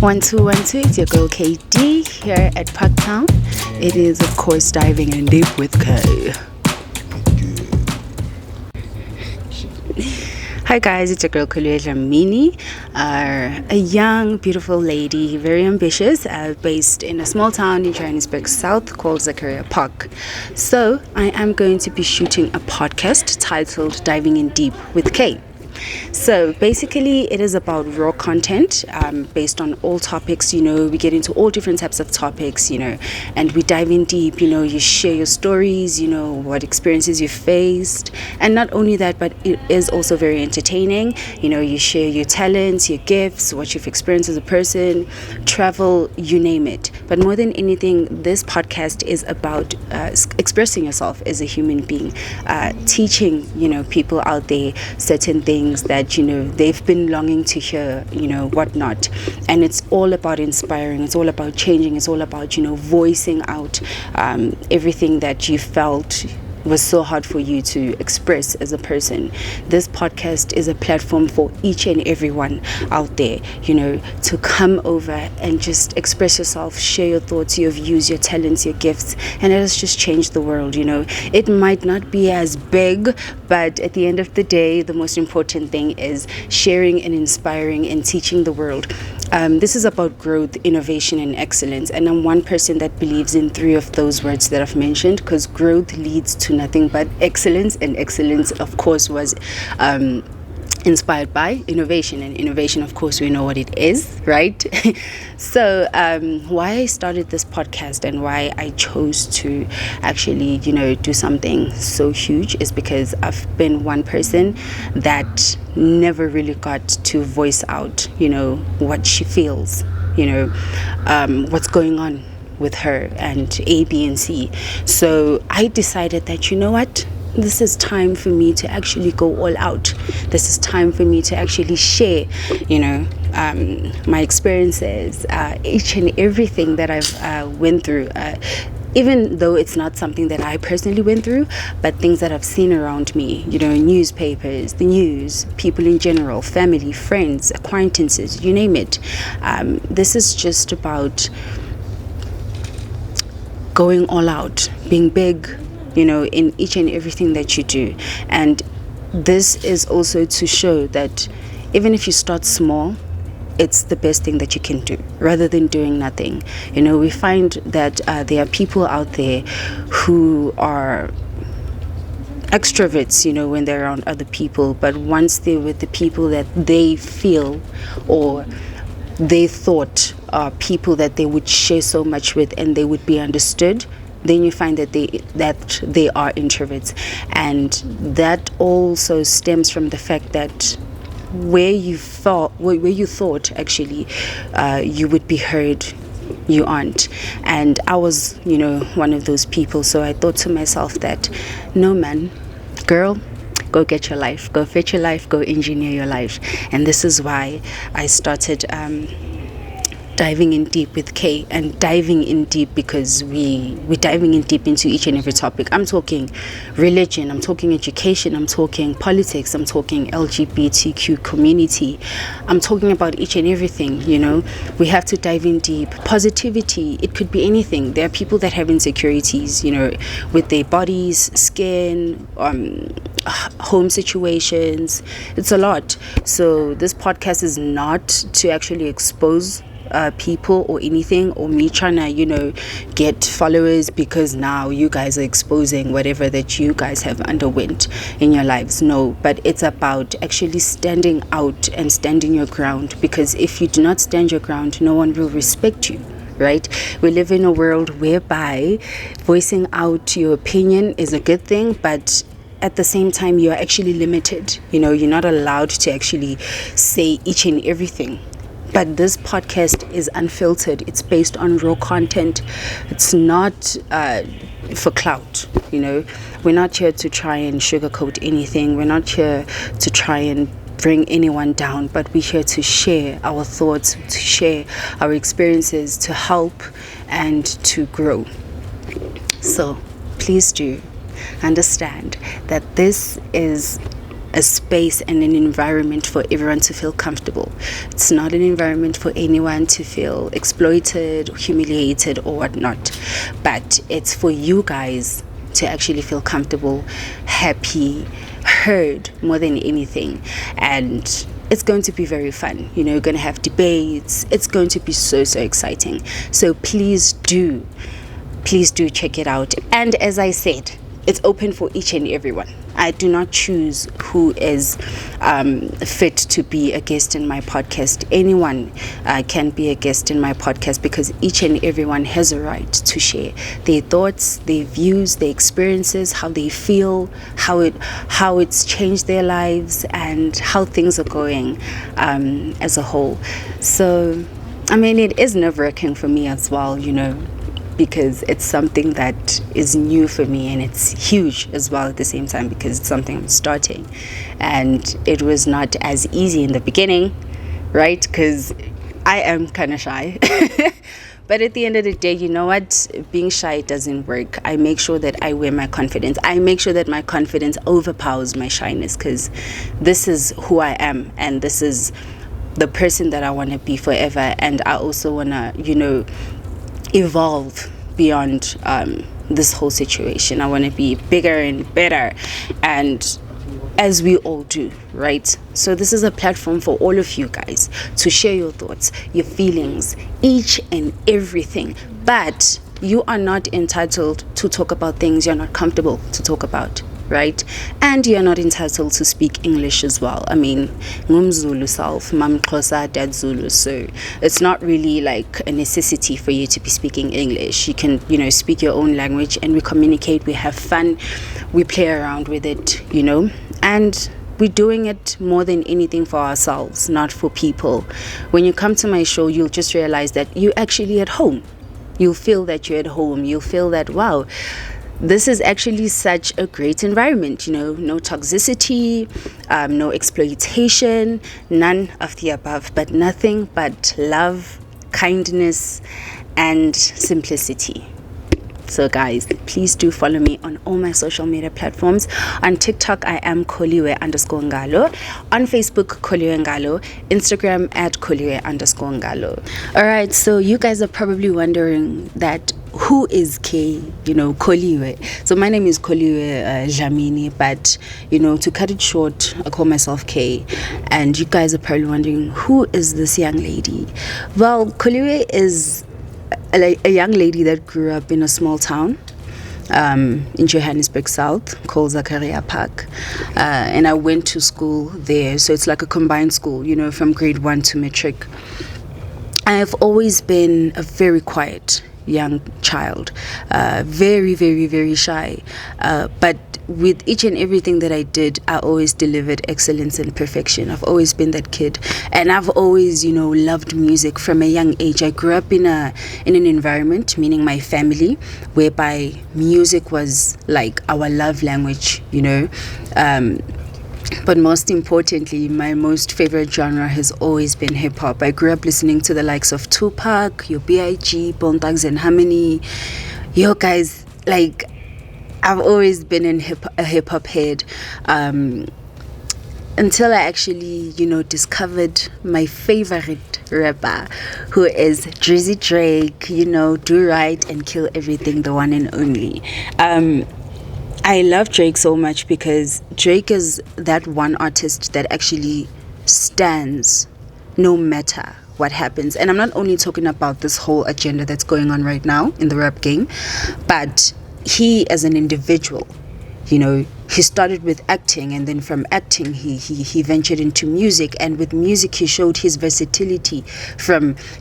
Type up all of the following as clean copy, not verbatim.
1212, it's your girl KD here at Parktown. It is, of course, diving in deep with K. Hi guys, it's your girl Kulwela Mini, a young, beautiful lady, very ambitious, based in a small town in Johannesburg South called Zakaria Park. So I am going to be shooting a podcast titled Diving in Deep with K. So basically it is about raw content based on all topics. We get into all different types of topics, and we dive in deep. You share your stories, what experiences you faced, and not only that, but it is also very entertaining. You share your talents, your gifts, what you've experienced as a person, travel, you name it. But more than anything, this podcast is about expressing yourself as a human being, teaching people out there certain things that they've been longing to hear, whatnot. And it's all about inspiring, it's all about changing, it's all about voicing out everything that you felt was so hard for you to express as a person. This podcast is a platform for each and everyone out there, to come over and just express yourself, share your thoughts, your views, your talents, your gifts, and let us just change the world. It might not be as big, but at the end of the day, the most important thing is sharing and inspiring and teaching the world. This is about growth, innovation, and excellence. And I'm one person that believes in three of those words that I've mentioned, because growth leads to nothing but excellence. And excellence, of course, was inspired by innovation. And innovation, of course, we know what it is, right? So why I started this podcast and why I chose to actually, do something so huge is because I've been one person that never really got to voice out, what she feels, what's going on with her and A, B, and C. So I decided that, what? This is time for me to actually go all out. This is time for me to actually share, my experiences, each and everything that I've went through. Even though it's not something that I personally went through, but things that I've seen around me, newspapers, the news, people in general, family, friends, acquaintances, you name it. This is just about going all out, being big, in each and everything that you do. And this is also to show that even if you start small, it's the best thing that you can do rather than doing nothing. We find that there are people out there who are extroverts, when they're around other people, but once they're with the people that they feel or they thought are people that they would share so much with and they would be understood, then you find that they are introverts. And that also stems from the fact that where you thought actually you would be heard, you aren't. And I was one of those people. So I thought to myself that, no man, girl, go get your life, go fetch your life, go engineer your life. And this is why I started diving in deep with K. And diving in deep because we're diving in deep into each and every topic. I'm talking religion, I'm talking education, I'm talking politics, I'm talking LGBTQ community, I'm talking about each and everything. We have to dive in deep. Positivity, it could be anything. There are people that have insecurities, with their bodies, skin, home situations. It's a lot. So this podcast is not to actually expose people or anything, or me trying to get followers because now you guys are exposing whatever that you guys have underwent in your lives. No, but it's about actually standing out and standing your ground, because if you do not stand your ground, no one will respect you, right? We live in a world whereby voicing out your opinion is a good thing, but at the same time you're actually limited. You're not allowed to actually say each and everything. But this podcast is unfiltered. It's based on raw content. It's not for clout, We're not here to try and sugarcoat anything. We're not here to try and bring anyone down, but we're here to share our thoughts, to share our experiences, to help and to grow. So please do understand that this is a space and an environment for everyone to feel comfortable. It's not an environment for anyone to feel exploited, humiliated, or whatnot. But it's for you guys to actually feel comfortable, happy, heard more than anything. And it's going to be very fun. You're going to have debates. It's going to be so exciting. So please do check it out. And as I said, it's open for each and everyone. I do not choose who is fit to be a guest in my podcast. Anyone can be a guest in my podcast, because each and everyone has a right to share their thoughts, their views, their experiences, how they feel, how it's changed their lives, and how things are going as a whole. So, I mean, it is nerve-wracking for me as well, because it's something that is new for me, and it's huge as well at the same time, because it's something I'm starting. And it was not as easy in the beginning, right? Because I am kind of shy. But at the end of the day, you know what? Being shy doesn't work. I make sure that I wear my confidence. I make sure that my confidence overpowers my shyness, because this is who I am, and this is the person that I want to be forever. And I also want to, evolve beyond this whole situation. I want to be bigger and better, and as we all do, right? So this is a platform for all of you guys to share your thoughts, your feelings, each and everything. But you are not entitled to talk about things you're not comfortable to talk about, right? And you're not entitled to speak English as well. I mean, ngumzulu self, mam Xhosa, dad Zulu, so it's not really like a necessity for you to be speaking English. You can, speak your own language, and we communicate, we have fun, we play around with it, and we're doing it more than anything for ourselves, not for people. When you come to my show, you'll just realize that you're actually at home. You'll feel that you're at home. You'll feel that, wow, this is actually such a great environment, no toxicity, no exploitation, none of the above, but nothing but love, kindness, and simplicity. So guys, please do follow me on all my social media platforms. On TikTok, I am Kholiwe_Ngalo. On Facebook, Kholiwe Ngalo. Instagram @Kholiwe_Ngalo. All right, so you guys are probably wondering that who is K, Kholiwe. So my name is Kholiwe Dlamini, but to cut it short, I call myself K. And you guys are probably wondering, who is this young lady? Well, Kholiwe is a young lady that grew up in a small town in Johannesburg South called Zakaria Park, and I went to school there. So it's like a combined school, from grade 1 to matric. I have always been a very quiet young child, very, very, very shy, but with each and everything that I did, I always delivered excellence and perfection. I've always been that kid, and I've always, loved music from a young age. I grew up in an environment, meaning my family, whereby music was like our love language, But most importantly, my most favorite genre has always been hip-hop. I grew up listening to the likes of Tupac, your B.I.G., Bone Thugs and Harmony. Yo, guys, like, I've always been a hip-hop head until I actually, discovered my favorite rapper, who is Drizzy Drake, Do Right and Kill Everything, the one and only. I love Drake so much because Drake is that one artist that actually stands no matter what happens. And I'm not only talking about this whole agenda that's going on right now in the rap game, but he as an individual, he started with acting, and then from acting he ventured into music, and with music he showed his versatility.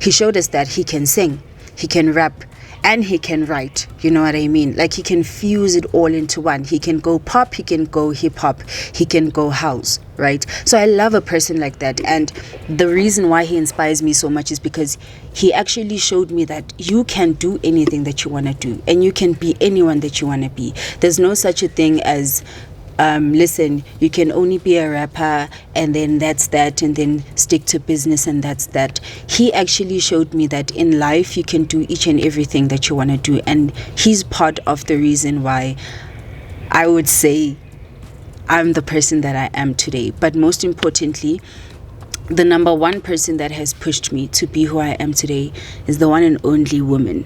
He showed us that he can sing, he can rap, and he can write, you know what I mean? Like, he can fuse it all into one. He can go pop, he can go hip hop, he can go house, right? So I love a person like that. And the reason why he inspires me so much is because he actually showed me that you can do anything that you want to do, and you can be anyone that you want to be. There's no such a thing as listen, you can only be a rapper and then that's that, and then stick to business and that's that. He actually showed me that in life you can do each and everything that you want to do, and he's part of the reason why I would say I'm the person that I am today. But most importantly, the number one person that has pushed me to be who I am today is the one and only woman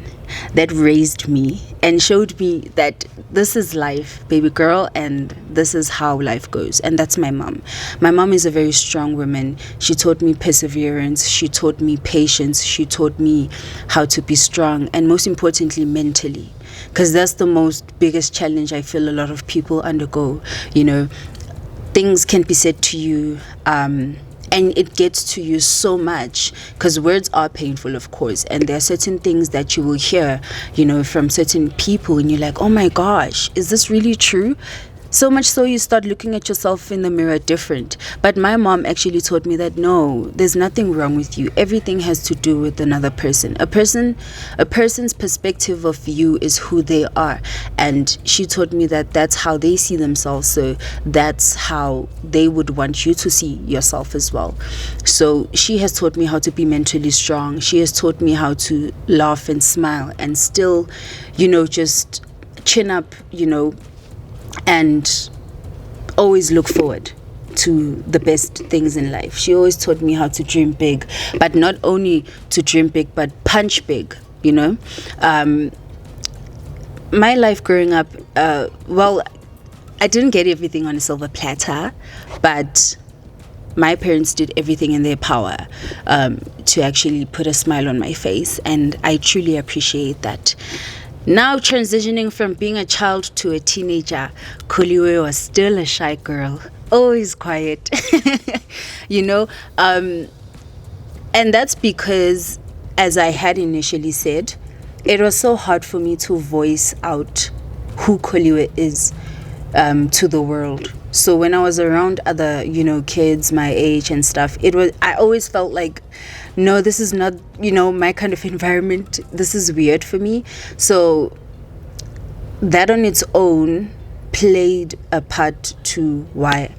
that raised me and showed me that this is life, baby girl, and this is how life goes. And that's my mom. My mom is a very strong woman. She taught me perseverance. She taught me patience. She taught me how to be strong, and most importantly, mentally. Because that's the most biggest challenge I feel a lot of people undergo. You know, things can be said to you, and it gets to you so much, because words are painful, of course, and there are certain things that you will hear, from certain people, and you're like, oh my gosh, is this really true? So much so you start looking at yourself in the mirror different. But my mom actually taught me that no, there's nothing wrong with you. Everything has to do with another person. A person's perspective of you is who they are. And she taught me that that's how they see themselves. So that's how they would want you to see yourself as well. So she has taught me how to be mentally strong. She has taught me how to laugh and smile and still, just chin up, and always look forward to the best things in life. She always taught me how to dream big, but not only to dream big, but punch big, My life growing up, I didn't get everything on a silver platter, but my parents did everything in their power to actually put a smile on my face, and I truly appreciate that. Now transitioning from being a child to a teenager, Kholiwe was still a shy girl, always quiet, and that's because, as I had initially said, it was so hard for me to voice out who Kholiwe is to the world. So when I was around other, kids my age and stuff, I always felt like, no, this is not, my kind of environment. This is weird for me. So that on its own played a part to why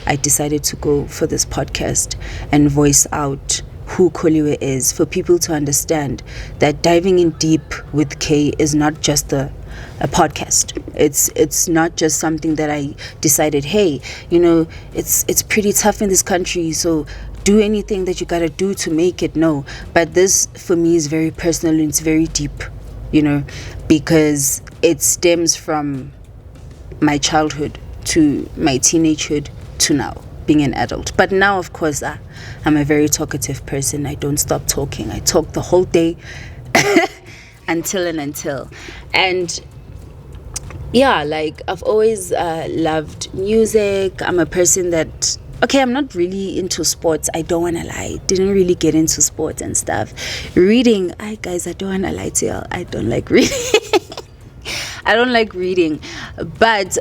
I decided to go for this podcast and voice out who Kholiwe is, for people to understand that diving in deep with K is not just a podcast. It's not just something that I decided, hey, it's pretty tough in this country, so do anything that you gotta do to make it. No, but this for me is very personal and it's very deep, because it stems from my childhood to my teenagehood to now being an adult. But now, of course, I'm a very talkative person. I don't stop talking. I talk the whole day until. And yeah, like I've always loved music. I'm a person that, I'm not really into sports. I don't want to lie. Didn't really get into sports and stuff. Reading, guys, I don't want to lie to y'all. I don't like reading. I don't like reading. But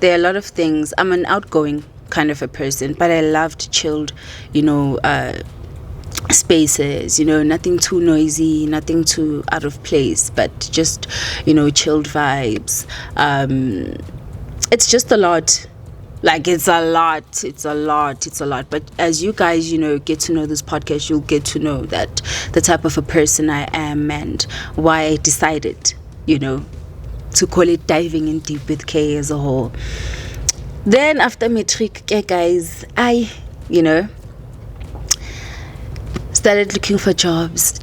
there are a lot of things. I'm an outgoing kind of a person, but I loved chilled, spaces, nothing too noisy, nothing too out of place, but just, chilled vibes. It's just a lot. Like, it's a lot. But as you guys, get to know this podcast, you'll get to know that the type of a person I am and why I decided, to call it diving in deep with K as a whole. Then after matric, guys, I, started looking for jobs.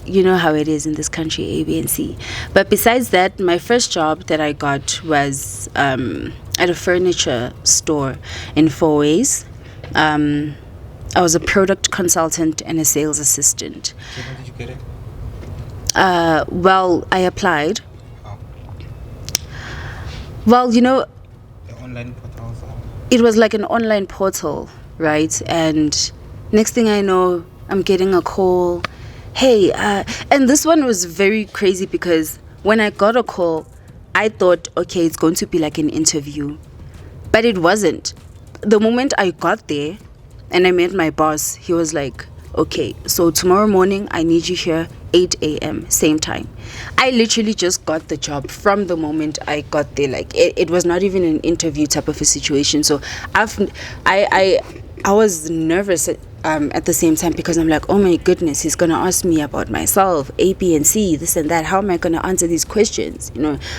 You know how it is in this country, A, B, and C. But besides that, my first job that I got was at a furniture store in Fourways. I was a product consultant and a sales assistant. So how did you get it? I applied. How? Well, The online portals? it was like an online portal, right? And next thing I know, I'm getting a call. Hey, and this one was very crazy because when I got a call, I thought, okay, it's going to be like an interview. But it wasn't. The moment I got there and I met my boss, he was like, okay, so tomorrow morning, I need you here 8 a.m., same time. I literally just got the job from the moment I got there. Like, it was not even an interview type of a situation. So I I was nervous at the same time, because I'm like, oh my goodness, he's gonna ask me about myself, A, B, and C, this and that. How am I gonna answer these questions?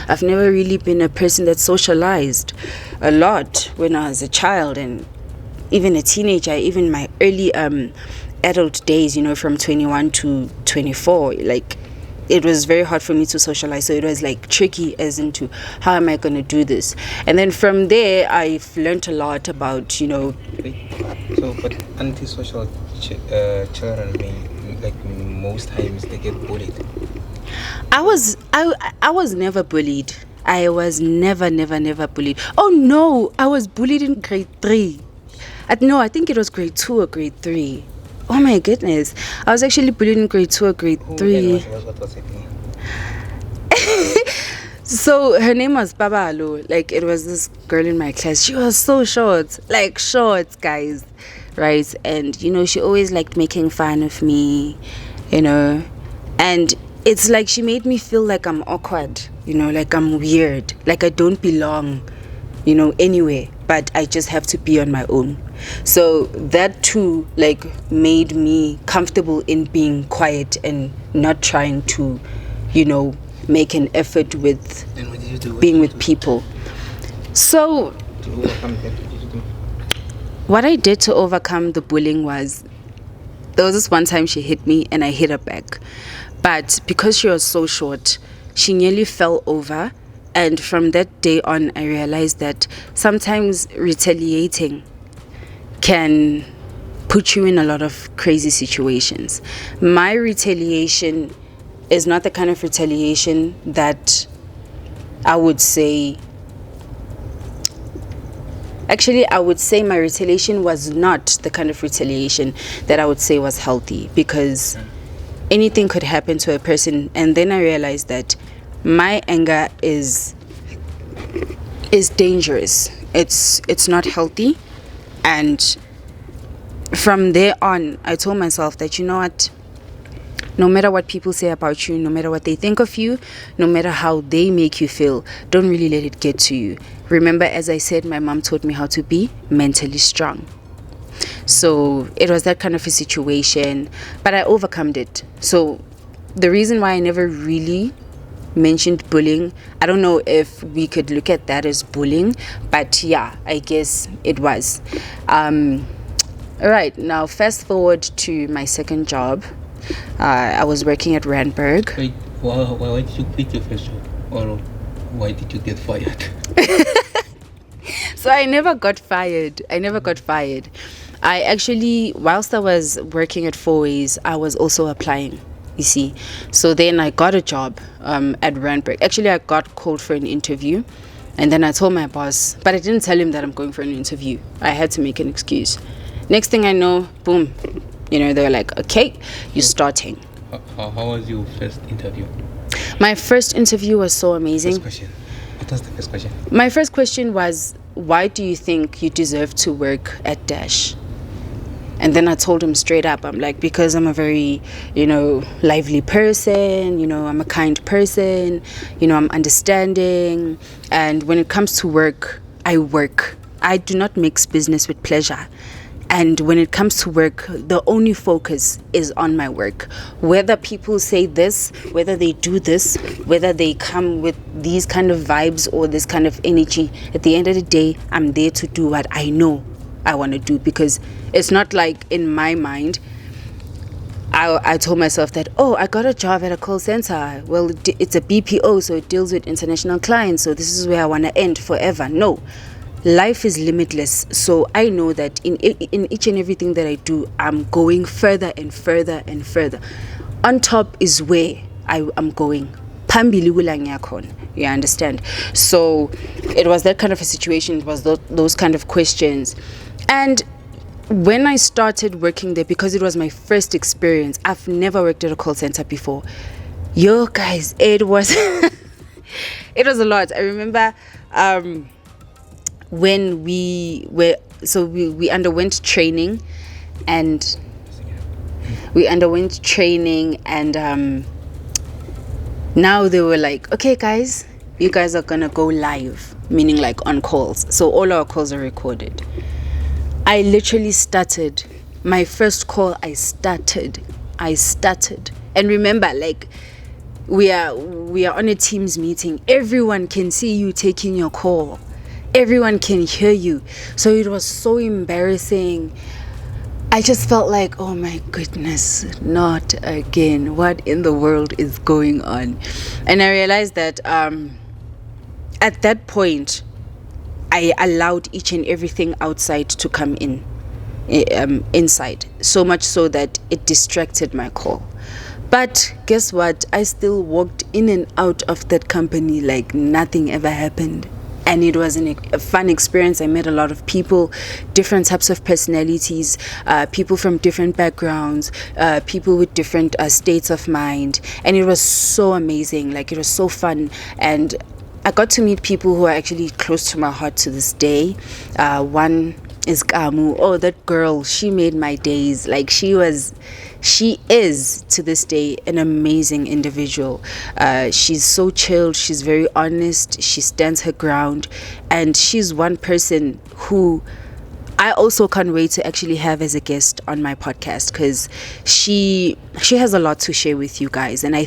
I've never really been a person that socialized a lot when I was a child, and even a teenager, even my early adult days, from 21 to 24, like, it was very hard for me to socialize. So it was like tricky as into how am I going to do this. And then from there, I've learned a lot about, Wait, so, but antisocial children, most times they get bullied. I was never bullied. I was never bullied. Oh no, I was bullied in grade 3. No, I think it was grade 2 or grade 3. Oh my goodness. I was actually bullied in grade 2 or grade 3. What was happening? So her name was Babalo. Like, it was this girl in my class. She was so short. Like, short, guys. Right? And, she always liked making fun of me, And it's like she made me feel like I'm awkward, like I'm weird. Like I don't belong, anywhere. But I just have to be on my own. So that too, like, made me comfortable in being quiet and not trying to, make an effort with being with people. So To overcome that, what did you do? what I did to overcome the bullying was, there was this one time she hit me and I hit her back. But because she was so short, she nearly fell over. And from that day on, I realized that sometimes retaliating can put you in a lot of crazy situations. My retaliation is not the kind of retaliation that I would say... Actually, I would say my retaliation was not the kind of retaliation that I would say was healthy, because anything could happen to a person. And then I realized that my anger is dangerous. It's not healthy. And from there on, I told myself that, you know what, no matter what people say about you, no matter what they think of you, no matter how they make you feel, don't really let it get to you. Remember, as I said, my mom taught me how to be mentally strong. So it was that kind of a situation, but I overcome it. So the reason why I never really mentioned bullying, I don't know if we could look at that as bullying, but yeah, I guess it was. All right, now fast forward to my second job. I was working at Randburg. Wait, why did you quit your first job? Or why did you get fired? So I never got fired. I actually, whilst I was working at Four Ways, I was also applying, you see. So then I got a job at Randburg. Actually, I got called for an interview. And then I told my boss, but I didn't tell him that I'm going for an interview. I had to make an excuse. Next thing I know, boom, they were like, okay, you're starting. How was your first interview? My first interview was so amazing. First question. What was the first question? My first question was, why do you think you deserve to work at Dash? And then I told him straight up, I'm like, because I'm a very, lively person, I'm a kind person, I'm understanding. And when it comes to work, I work. I do not mix business with pleasure. And when it comes to work, the only focus is on my work. Whether people say this, whether they do this, whether they come with these kind of vibes or this kind of energy, at the end of the day, I'm there to do what I know I want to do. Because it's not like in my mind, I told myself that, I got a job at a call center. Well, it's a BPO, so it deals with international clients. So this is where I want to end forever. No. Life is limitless, so I know that in each and everything that I do, I'm going further and further and further. On top is where I'm going. You understand? So it was that kind of a situation. It was those kind of questions. And when I started working there, because it was my first experience, I've never worked at a call center before. Yo, guys, it was it was a lot. I remember when we underwent training, and now they were like, okay guys, you guys are gonna go live, meaning like on calls. So all our calls are recorded. I literally stuttered. My first call, I stuttered. And remember, like, we are on a Teams meeting. Everyone can see you taking your call. Everyone can hear you. So it was so embarrassing. I just felt like, oh my goodness, not again. What in the world is going on? And I realized that at that point, I allowed each and everything outside to come inside, so much so that it distracted my call. But guess what? I still walked in and out of that company like nothing ever happened. And it was a fun experience. I met a lot of people, different types of personalities, people from different backgrounds, people with different states of mind. And it was so amazing. Like, it was so fun. And I got to meet people who are actually close to my heart to this day. One is Kamu. Oh, that girl, she made my days. Like, she is to this day an amazing individual. She's so chilled, she's very honest, she stands her ground, and she's one person who I also can't wait to actually have as a guest on my podcast, because she has a lot to share with you guys. And I